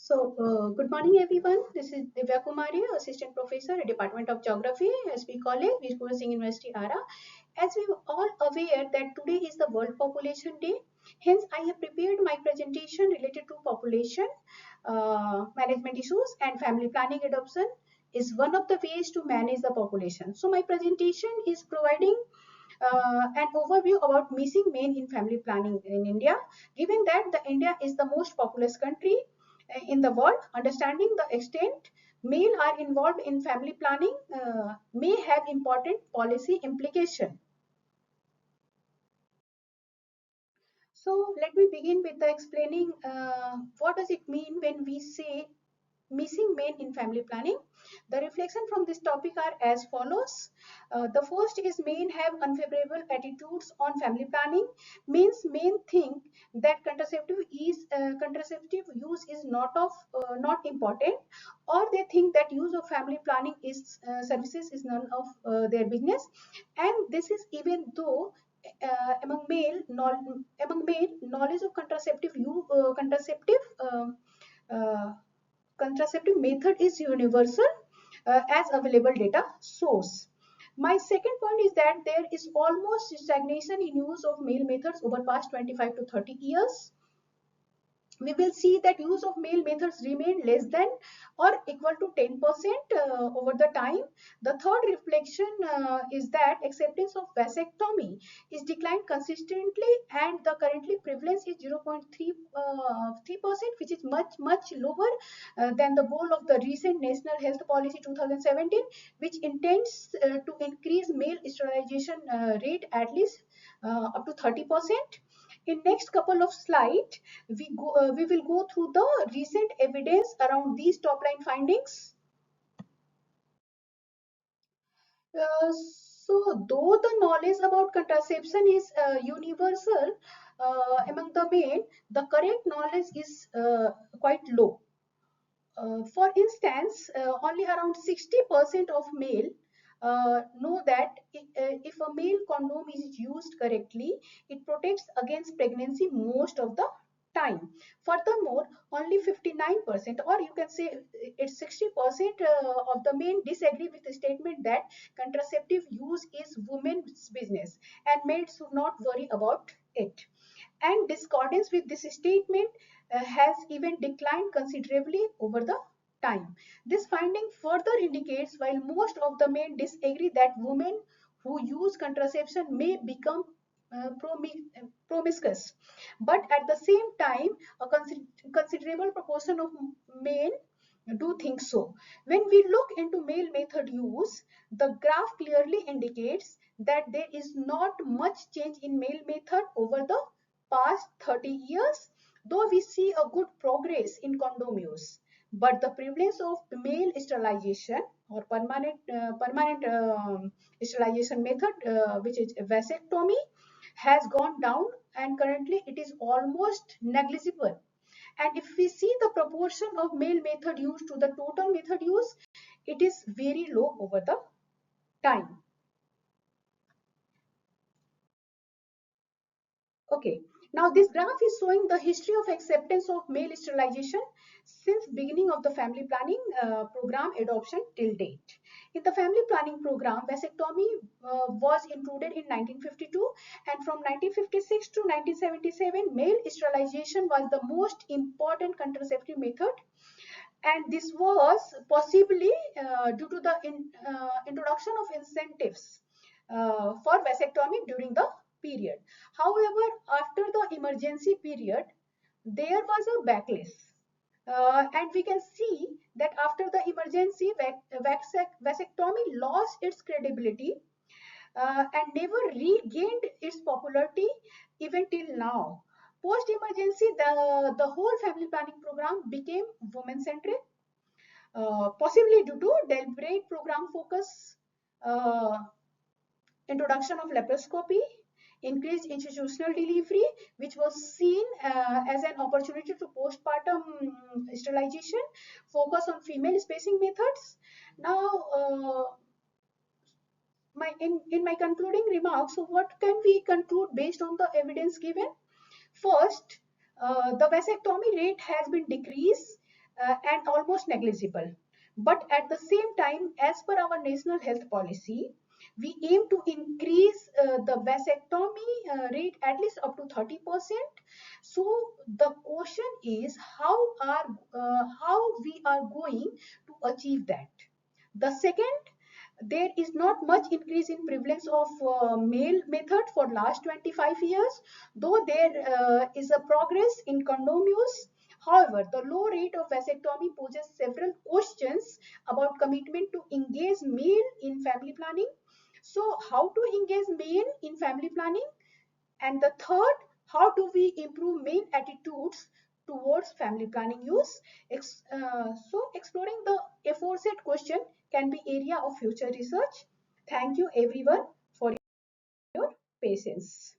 Good morning, everyone. This is Divya Kumari, Assistant Professor at Department of Geography, SB College, Vishnu Singh University, Ara. As we are all aware that today is the World Population Day, hence I have prepared my presentation related to population management issues and family planning adoption is one of the ways to manage the population. So my presentation is providing an overview about missing men in family planning in India. Given that the India is the most populous country in the world, understanding the extent male are involved in family planning may have important policy implication. So let me begin with the explaining what does it mean when we say missing men in family planning. The reflection from this topic are as follows. The first is men have unfavorable attitudes on family planning. Means men think that contraceptive use is not important, or they think that use of family planning is services is none of their business, and this is even though among male knowledge of uh, contraceptive method is universal as available data source. My second point is that there is almost stagnation in use of male methods over past 25 to 30 years. We will see that use of male methods remain less than or equal to 10% over the time. The third reflection is that acceptance of vasectomy is declined consistently, and the currently prevalence is 0.3%, which is much lower than the goal of the recent National Health Policy 2017, which intends to increase male sterilization rate at least up to 30%. In next couple of slides, we will go through the recent evidence around these top line findings. Though the knowledge about contraception is universal among the men, the correct knowledge is quite low. For instance, only around 60% of male know that if a male condom is used correctly, it protects against pregnancy most of the time. Furthermore, only 59%, or you can say it's 60% of the men disagree with the statement that contraceptive use is women's business and men should not worry about it. And discordance with this statement has even declined considerably over the time. This finding further indicates while most of the men disagree that women who use contraception may become promiscuous, but at the same time a considerable proportion of men do think so. When we look into male method use, the graph clearly indicates that there is not much change in male method over the past 30 years, though we see a good progress in condom use. But the prevalence of male sterilization or permanent sterilization method, which is vasectomy, has gone down, and currently it is almost negligible. And if we see the proportion of male method use to the total method use, it is very low over the time. Okay, now this graph is showing the history of acceptance of male sterilization since beginning of the family planning program adoption till date. In the family planning program, vasectomy was included in 1952, and from 1956 to 1977, male sterilization was the most important contraceptive method, and this was possibly due to the introduction of incentives for vasectomy during the period. However, after the emergency period, there was a backlash. And we can see that after the emergency, vasectomy lost its credibility and never regained its popularity even till now. Post emergency, the whole family planning program became women centric, possibly due to deliberate program focus, uh, introduction of laparoscopy, increased institutional delivery, which was seen as an opportunity to postpartum sterilization, focus on female spacing methods. Now, in my concluding remarks, so what can we conclude based on the evidence given? First, the vasectomy rate has been decreased and almost negligible. But at the same time, as per our national health policy, we aim to increase the vasectomy rate at least up to 30%. So the question is how we are going to achieve that. The second, there is not much increase in prevalence of male method for last 25 years, though there is a progress in condom use. However, the low rate of vasectomy poses several questions about commitment to engage male in family planning. So, how to engage male in family planning? And the third, how do we improve male attitudes towards family planning use? So, exploring the aforesaid question can be area of future research. Thank you everyone for your patience.